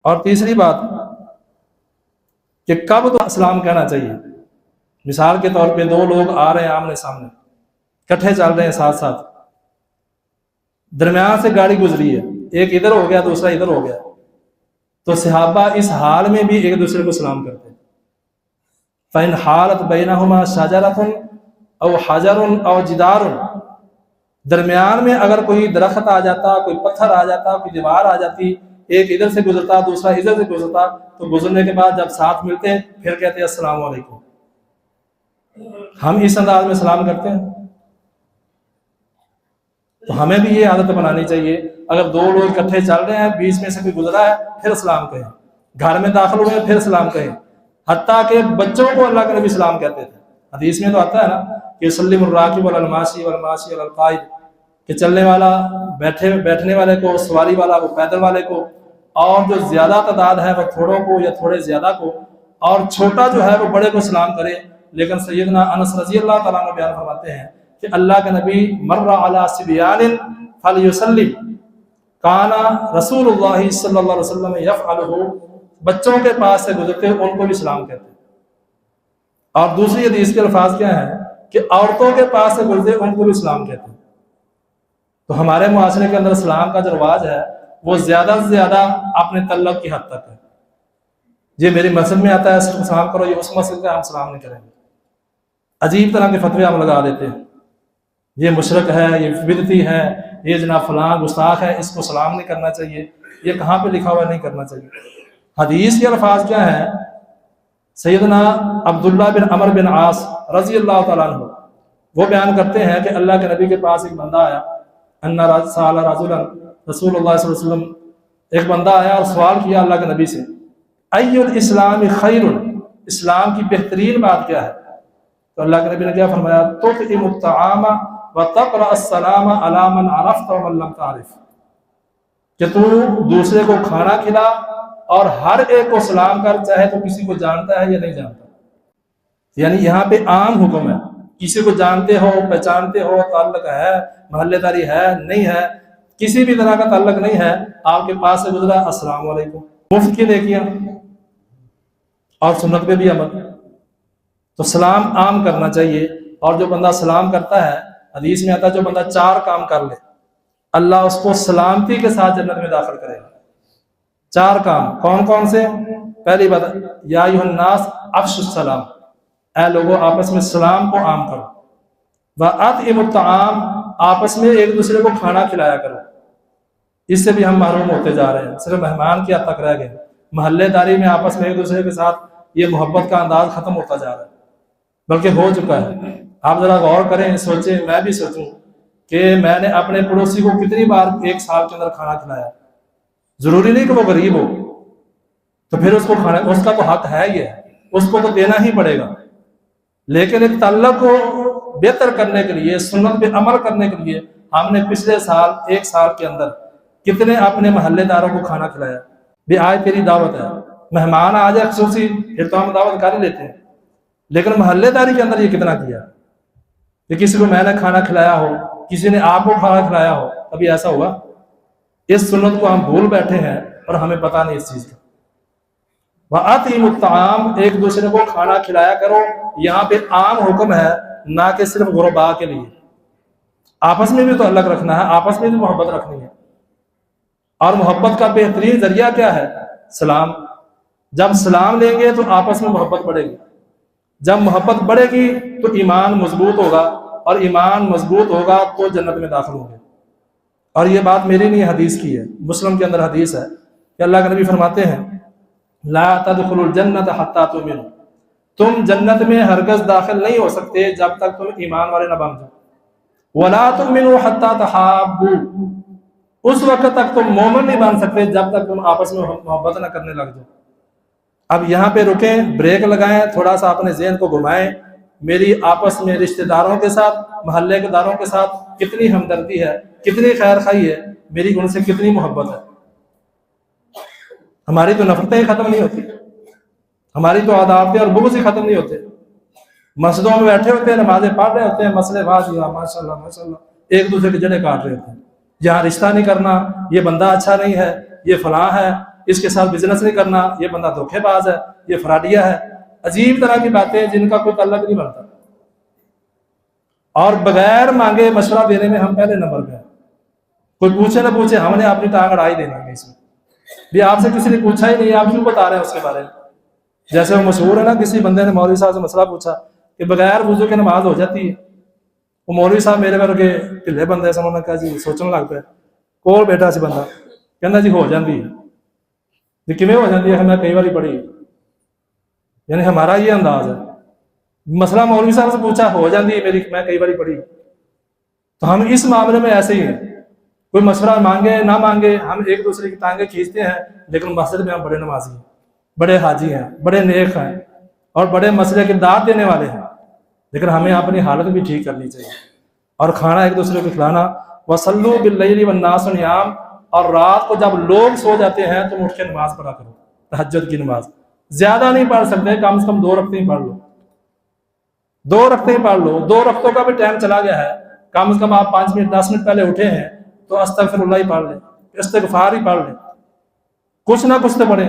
اور تیسری بات کہ کب تو اسلام کہنا چاہیے. مثال کے طور پہ دو لوگ آ رہے ہیں آمنے سامنے، کٹھے چل رہے ہیں ساتھ ساتھ، درمیان سے گاڑی گزری ہے، ایک ادھر ہو گیا دوسرا ادھر ہو گیا، تو صحابہ اس حال میں بھی ایک دوسرے کو سلام کرتے ہیں. فَإِنْ حَالَتْ بَيْنَهُمَا شَجَرَةٌ أَوْ حَجَرٌ أَوْ جِدَارٌ، درمیان میں اگر کوئی درخت آ جاتا، کوئی پتھر آ جاتا، کوئی دیوار آ جاتی، ایک ادھر سے گزرتا دوسرا ادھر سے گزرتا، تو گزرنے کے بعد جب ساتھ ملتے پھر کہتے ہیں السلام علیکم. ہم اس انداز میں سلام کرتے ہیں. تو ہمیں بھی یہ عادت بنانی چاہیے، اگر دو لوگ اکٹھے چل رہے ہیں بیچ میں سے کوئی گزرا ہے پھر سلام کہیں، گھر میں داخل ہوئے پھر سلام کہیں. حتیٰ کہ بچوں کو اللہ کے نبی سلام کہتے تھے. حدیث میں تو آتا ہے نا کہ سلم الراکب علی الماشی والماشی علی القائد، کہ چلنے والا بیٹھنے والے کو، سواری والا وہ پیدل والے کو، اور جو زیادہ تعداد ہے وہ تھوڑوں کو یا تھوڑے زیادہ کو، اور چھوٹا جو ہے وہ بڑے کو سلام کرے. لیکن سیدنا انس رضی اللہ تعالیٰ عنہ بیان فرماتے ہیں کہ اللہ کے نبی مر علی صبیان فلیسلم کانا رسول اللہ صلی اللہ علیہ وسلم یفعلہ، بچوں کے پاس سے گزرتے ان کو بھی سلام کہتے ہیں. اور دوسری حدیث کے الفاظ کیا ہیں کہ عورتوں کے پاس سے گزرتے ان کو بھی سلام کہتے ہیں. تو ہمارے معاشرے کے اندر سلام کا جو رواج ہے وہ زیادہ سے زیادہ اپنے تعلق کی حد تک ہے. یہ میری مسجد میں آتا ہے صرف سلام کرو، یہ اس مسجد کا ہم سلام نہیں کریں گے. عجیب طرح کے فتوے ہم لگا دیتے ہیں، یہ مشرک ہے، یہ بدعتی ہے، یہ جناب فلاں گستاخ ہے، اس کو سلام نہیں کرنا چاہیے. یہ کہاں پہ لکھا ہوا ہے نہیں کرنا چاہیے؟ حدیث کے الفاظ کیا ہیں؟ سیدنا عبداللہ بن عمر بن عاص رضی اللہ تعالیٰ عنہ وہ بیان کرتے ہیں کہ اللہ کے نبی کے پاس ایک بندہ آیا، سأل رجلا رسول اللہ صلی اللہ علیہ وسلم، ایک بندہ آیا اور سوال کیا اللہ کے نبی سے، ای الاسلام خیر، اسلام کی بہترین بات کیا ہے؟ تو اللہ کے نبی نے کیا فرمایا؟ تطعم الطعام وتقرأ السلام علی من عرفت ومن لم تعرف، کہ تو دوسرے کو کھانا کھلا اور ہر ایک کو سلام کر، چاہے تو کسی کو جانتا ہے یا نہیں جانتا. یعنی یہاں پہ عام حکم ہے، کسی کو جانتے ہو پہچانتے ہو، تعلق ہے، محلے داری ہے نہیں ہے، کسی بھی طرح کا تعلق نہیں ہے، آپ کے پاس سے گزرا السلام علیکم، مفت کی نیکیاں اور سنت پہ بھی عمل. تو سلام عام کرنا چاہیے. اور جو بندہ سلام کرتا ہے، حدیث میں آتا ہے جو بندہ 4 کام کر لے اللہ اس کو سلامتی کے ساتھ جنت میں داخل کرے گا. 4 کام کون کون سے؟ پہلی بات، یا ایھا الناس افشوا السلام، اے لوگوں آپس میں سلام کو عام کرو. وَأَطْعِمُوا الطَّعَامَ، آپس میں ایک دوسرے کو کھانا کھلایا کرو. اس سے بھی ہم محروم ہوتے جا رہے ہیں، صرف مہمان کی حد تک رہ گئے. محلے داری میں آپس میں ایک دوسرے کے ساتھ یہ محبت کا انداز ختم ہوتا جا رہا ہے، بلکہ ہو چکا ہے. آپ ذرا غور کریں، سوچیں، میں بھی سوچوں کہ میں نے اپنے پڑوسی کو کتنی بار ایک سال کے اندر کھانا کھلایا. ضروری نہیں کہ وہ غریب ہو، تو پھر اس کو کھانا، اس کا تو حق ہے ہی ہے، اس کو تو دینا ہی پڑے گا. لیکن ایک تعلق کو بہتر کرنے کے لیے، سنت پہ عمل کرنے کے لیے، ہم نے پچھلے سال 1 سال کے اندر کتنے اپنے محلے داروں کو کھانا کھلایا. بھی آج تیری دعوت ہے، مہمان آ جائے خصوصی پھر تو ہم دعوت کر ہی لیتے ہیں، لیکن محلے داری کے اندر یہ کتنا کیا کہ کسی کو میں نے کھانا کھلایا ہو، کسی نے آپ کو کھانا کھلایا ہو؟ کبھی ایسا ہوا؟ اس سنت کو ہم بھول بیٹھے ہیں اور ہمیں پتہ نہیں اس چیز کا. وَأَطْعِمُوا الطَّعَامَ، ایک دوسرے کو کھانا کھلایا کرو. یہاں پہ عام حکم ہے، نہ کہ صرف غرباء کے لیے. آپس میں بھی تو تعلق رکھنا ہے، آپس میں بھی محبت رکھنی ہے. اور محبت کا بہترین ذریعہ کیا ہے؟ سلام. جب سلام لیں گے تو آپس میں محبت بڑھے گی. جب محبت بڑھے گی تو ایمان مضبوط ہوگا، اور ایمان مضبوط ہوگا تو جنت میں داخل ہوں گے. اور یہ بات میری نہیں، حدیث کی ہے، مسلم کے اندر حدیث ہے کہ اللہ کے نبی فرماتے ہیں لا تدخلوا الجنت حتی تؤمنوا، تم جنت میں ہرگز داخل نہیں ہو سکتے جب تک تم ایمان والے نہ بن جاؤ. ولا تؤمنوا حتی تحابوا، اس وقت تک تم مومن نہیں بن سکتے جب تک تم آپس میں محبت نہ کرنے لگ جاؤ. اب یہاں پہ رکیں، بریک لگائیں، تھوڑا سا اپنے ذہن کو گھمائیں. میری آپس میں رشتہ داروں کے ساتھ، محلے کے داروں کے ساتھ کتنی ہمدردی ہے، کتنی خیر خواہی ہے، میری ان سے کتنی محبت ہے. ہماری تو نفرتیں ختم نہیں ہوتی، ہماری تو عداوتیں اور بغض ہی ختم نہیں ہوتے. مسجدوں میں بیٹھے ہوتے ہیں، نمازیں پڑھ رہے ہوتے ہیں، مسئلے باز ہوا ماشاء اللہ ماشاء اللہ، ایک دوسرے کے جڑیں کاٹ رہے ہوتے ہیں. جہاں رشتہ نہیں کرنا، یہ بندہ اچھا نہیں ہے، یہ فلاں ہے، اس کے ساتھ بزنس نہیں کرنا، یہ بندہ دھوکے باز ہے، یہ فراڈیا ہے، عجیب طرح کی باتیں جن کا کوئی تعلق نہیں بنتا۔ اور بغیر مانگے مشورہ دینے میں ہم پہلے نمبر پہ ہیں۔ کوئی پوچھے نہ پوچھے ہم نے اپنی ٹانگ اڑائی دینا ہے اس میں بھی، آپ سے کسی نے پوچھا ہی نہیں، آپ کیوں بتا رہے ہیں اس کے بارے میں؟ جیسے وہ مشہور ہے نا، کسی بندے نے مولوی صاحب سے مسئلہ پوچھا کہ بغیر وضو کے نماز ہو جاتی ہے، وہ مولوی صاحب میرے ورگے ڈھلے بندے سے، انہوں نے کہا جی سوچنے لگ پہ کول بیٹا سی بندہ کہنا جی ہو جاتی ہے جی، کیویں ہو جاتی ہے؟ میں کئی باری پڑھی، یعنی ہمارا یہ انداز ہے، مسئلہ مولوی صاحب سے پوچھا ہو جاتی ہے میری، میں کئی باری پڑھی۔ تو ہم اس معاملے میں ایسے ہی ہیں، کوئی مشورہ مانگے نہ مانگے ہم ایک دوسرے کی ٹانگیں کھینچتے ہیں، لیکن مسجد میں ہم بڑے نمازی ہیں، بڑے حاجی ہیں، بڑے نیک ہیں اور بڑے مسئلے کی داد دینے والے ہیں، لیکن ہمیں اپنی حالت بھی ٹھیک کرنی چاہیے اور کھانا ایک دوسرے کو کھلانا۔ وَصَلُّوا بِاللَّيْلِ وَالنَّاسُ نِيَامٌ، اور رات کو جب لوگ سو جاتے ہیں تو اٹھ کے نماز پڑھا کرو، تہجد کی نماز۔ زیادہ نہیں پڑھ سکتے، کم سے کم 2 رکعتیں پڑھ لو، 2 رکعتیں پڑھ لو، 2 رکعتوں کا بھی ٹائم چلا گیا ہے، کم سے کم آپ 5 منٹ 10 منٹ پہلے اٹھے ہیں تو استغفر اللہ ہی پڑھ لیں، استغفار ہی پڑھ لیں، کچھ نہ کچھ تو پڑھیں۔